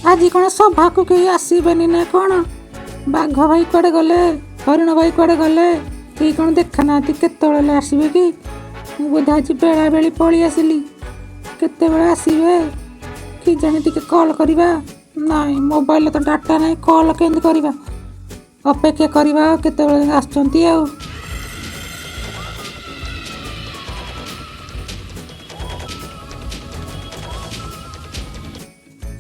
आज कौन सभा को कहीं आसबेनि ना कौन? बाघ भाई कुआडे गले, हरिण भाई कुआडे गले, कहीं कौन देखा ना केतबेले आसबे कि? मु बोधे आज बेला बेली पळी आसिली, केतबेले आसबे कि जाने टिके कॉल करिबा। नाई मोबाइल तो डाटा नहीं, कॉल केंद करिबा? अपेक्षा करिबा केतबेले आछंती आ।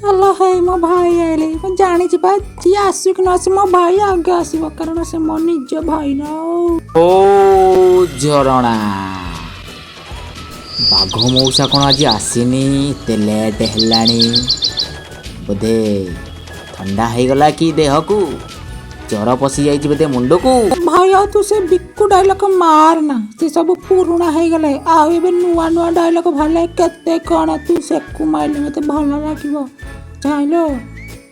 हेलो है मो भाई आइले, मैं जानी छी बा जी आसु कि न आसु मो भाई आगे आसीबो कारण से मो निज भाई न। ओ झरणा बाघ मौसा कौन आज आसीनी? एते लेट हेलानी बोधे ठंडा हो गला कि देह को जर पशि जाइए बोधे मुंड को। भाई आ तू से बिक्कू डायलॉग मारना, से सब पुराना हो गले आ एबे नुआ नुआ डायलॉग भले केते कोन तू से कुमाइले मते भलो लागिबो। जाइलो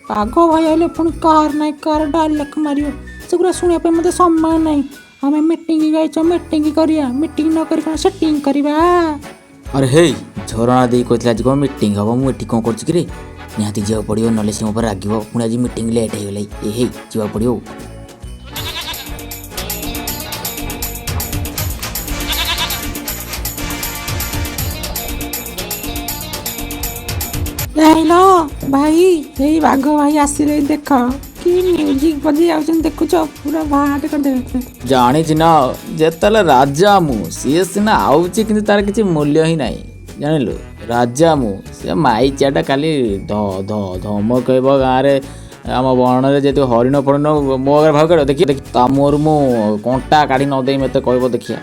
बाघ भाई आइले पुणी कार नहीं कार डायलॉग मारियो सेगुरा सुनिया पे मते समय नहीं। हमें मीटिंग गई मीटिंग करिया, मीटिंग न करी सेटिंग करिबा। अरे हे झरणा दे कहला आज कौन मीटिंग हम मुझे कौन कर निहाती जावा पड़ो ना से मोबाइल रागिब पुणी आज मीटिंग लेट हो गला ये जावा पड़ो। जाइलो भाई हे बाघ भाई आसिले देख कि म्यूजिक बजी आउछन देखुछ पूरा भाट कर देबे। जानी ना जेतले राजा मु सी सीना आउची कि तार किसी मूल्य ही नहीं जानिलु। राजा मु से माई चाटा खाली ध ध धम कहब गाँव आम बन में जी हरिण फरिण मो आगे भाग कर देखिए मोर मु कंटा काढ़ी नदे मत कह देखिए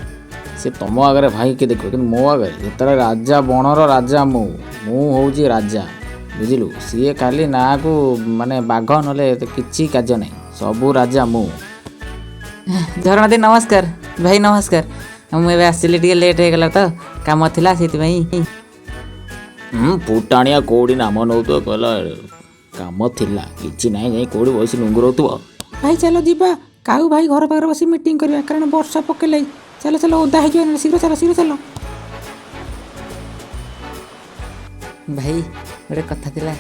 सी तुम आगे भाई किए देख कि मो आगे जिते राजा बनर राजा मु हूँ राजा बुझिलु। सी खाली ना को माने बाघ नले किसी कार्य नहीं सबू राजा मु। झरणा दी नमस्कार भाई नमस्कार। मुझे आसली टे लेट हो गला तो काम थिला से फुटाणिया कौड़ी नाम नौ तो कहला काम थिला किछि नाही जाई कौड़ी बसी नुंगुर तू भाई चलो जीवा काऊ भाई घर पाखर बस मीटिंग करिया कारण वर्षा पकेले। चलो चलो ओदा हो शीघ्र चलो शीघ्र चलो। भाई गोटे कथा थिला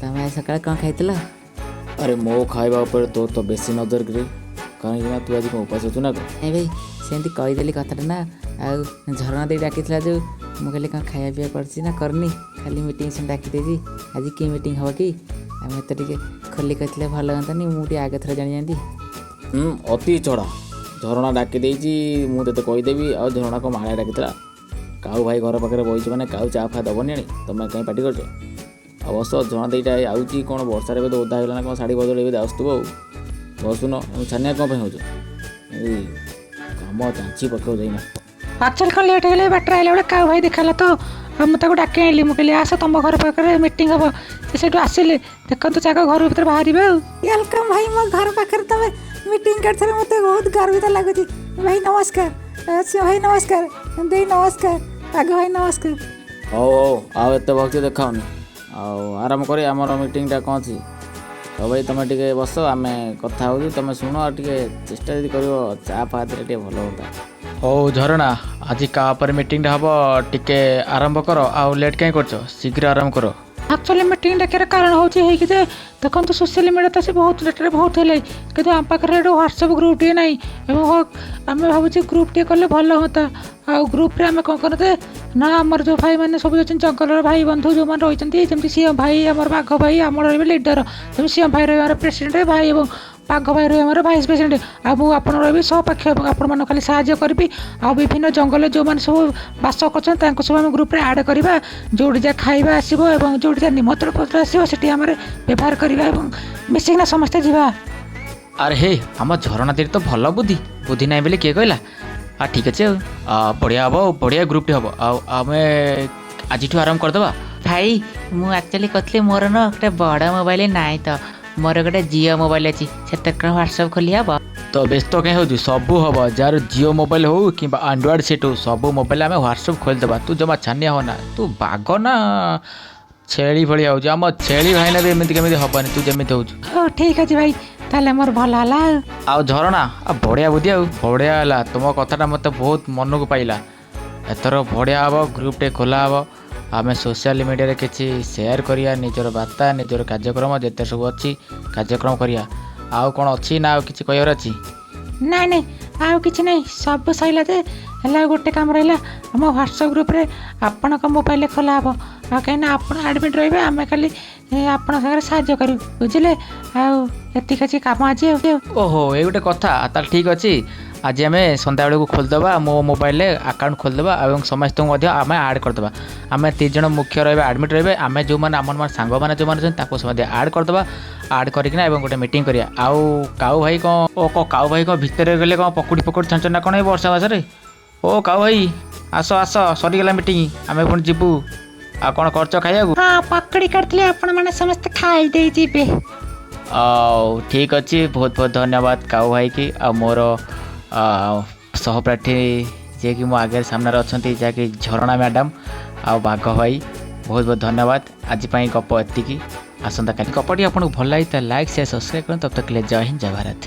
तमे सकाळ कौन खाइतला? अरे मो खाइबा ऊपर तो बेसी नजर करे कहीं तू आज उपास अच्छु ना नहीं भाई सेमती कहीदेली कथाटा ना आ झरणा दे डाकी जो मुझे कौन खाया पीया कर ना करनी खाली मीटिंग से डाकी देजी आज कि मीटिंग हम कि आम तो टे खोली कहते भल हाँ मुझे आगे थर जानी जाती। अति चढ़ा झरणा डाकी देजी मुझे कहीदेवी आ झरणा को माड़ा डाकी काऊ भाई घर पाखे बही मैंने काऊ चा फा दबनी तुम कहीं पार्टी कर अवश्य झरणा देटा आउची कौन वर्षा तो ओदा होगा ना कौन शाढ़ी बदल आसुव बसुन छानिया कौन हो कम चाची पकड़ जाइना एक्चुअली कौन लेट हो बाटर आइले गोटे काऊ भाई देखाला तो मुझे डाके आइली मुझे आस तुम घर पाखे मीटिंग हम से आसिले देखो चाक घर भर बाहर वेलकम भाई मो घर पाखे तुम मीटिंग कर मत बहुत गर्वित लगुच। भाई नमस्कार भाई नमस्कार दे नमस्कार आग भाई नमस्कार। हो आउ एत भक्ति देखाओनी आराम कर आमर मीटिंगटा कौन थी तो भाई तुम टे बस आम कथा हो तुम शुण टे चेष्टा यदि कर चा फा टे भल होता। हो झरणा आज का मीटिंग हम टिके आरंभ कर आउ लेट कहीं कर शीघ्र आरंभ कर। एक्चुअली मीटिंग डाकियार कारण हूँ देखो तो सोशल मीडिया तो से बहुत लेटर बहुत है कि आम पाखे व्हाट्सएप ग्रुप टे ना आम भावुँ ग्रुप टे कले भल होता आ ग्रुप रे आम कौन करते ना आमर जो भाई मैंने सब अच्छे जंगल भाई बंधु जो मैंने रही जमी सीएम भाई आम बाघ भाई आम रही लीडर जमी सीएम भाई रही प्रेसिडेंट भाई और बाघ भाई रही आम भाइस प्रेसिडेंट आ मुझे रही सहपाक्ष आपण खाली साहाଯ୍य करी आ विभिन्न जंगल जो मैंने सब बास कर सब आम ग्रुप आड करवा जो जहाँ खाଇବା आसो और जो जहाँ निमंत्रण पत्र आसो से व्यवहार करवा मिसिकिना समस्ते जावा। अरे हे आम झरणा देरी तो भल बुद्धि बुद्धि ना बोले किए कहला ठीक अच्छे बढ़िया हम बढ़िया ग्रुपटे हम आम आज आरंभ करदे। भाई मुझे एक्चुअली कहती मोर ना गोटे बड़ मोबाइल ना तो मोर गोटे जियो मोबाइल अच्छी से व्हाट्सएप खोली हम तो व्यस्त कहीं हो सबू हम जार जियो मोबाइल हो कि आंड्रॉइड सेट हो सबू मोबाइल आम व्हाट्सएप खोलदेवा तू जमा छानिया हो ना तू बाघ ना छेली भाई आम छेली भाई ना भी एमती केमी हेनी तू जमी हो ठीक अच्छे भाई ताले मोर भल है आ झरणा बढ़िया बुद्धि बढ़िया है तुम कथाटा मत बहुत मन को पाइला एथर बढ़िया हम ग्रुप टे खोला हम आमे सोशल मीडिया किसी शेयर करिया निजर बार्ता निजर कार्यक्रम जिते सब अच्छी कार्यक्रम करिया आउ कौन अच्छी ना आउ किसी कहर अच्छी ନାଇଁ ନାଇଁ ଆଉ କିଛି ନାହିଁ ସବୁ ସରିଲା ଯେ ହେଲା ଗୋଟେ କାମ ରହିଲା ଆମ ହ୍ୱାଟ୍ସଆପ୍ ଗ୍ରୁପ୍ରେ ଆପଣଙ୍କ ମୋବାଇଲରେ ଖୋଲା ହେବ ଆଉ କାହିଁକିନା ଆପଣ ଆଡ଼ମିଟ୍ ରହିବେ ଆମେ ଖାଲି ଆପଣଙ୍କ ସାଙ୍ଗରେ ସାହାଯ୍ୟ କରିବୁ ବୁଝିଲେ ଆଉ ଏତିକି ଅଛି କାମ ଆଜି ଆଉ ओहो ये गोटे कथा ताल ठीक अच्छी आज आम सन्ध्या बेलू खोलदे मो मोबाइल आकाउंट खोलदे और समस्त आम आड करदे आम 3 जन मुख्य रही आडमिट रही आम जो मैंने आम सांग मैंने जो मैंने आड करदे आड करना गोटे मीटिंग करिया आउ काऊ भाई कौन काऊ भाई कौन भितर गले कौन पकुड़ी पकुड़ी छान ना कौन ये वर्षा मासरे ओ काऊ भाई आस आस सरीगला मीटिंग आम पुणी जीवु आ कौन करछ खाइया ହଁ ପକଡ଼ି କରିଥିଲେ ଆପଣମାନେ ସମସ୍ତେ ଖାଇ ଦେଇ ଯିବେ ठीक अच्छे बहुत बहुत धन्यवाद काऊ भाई की आ मोर सहप्रार्थी जे कि मो आगे सामने अच्छा जहाँकि झरणा मैडम आ बाघ भाई बहुत बहुत धन्यवाद आज गप एति आसंता काली गपटी आपको भल लगी लाइक शेयर सब्सक्राइब करें तब तक ले जय हिंद जय भारत।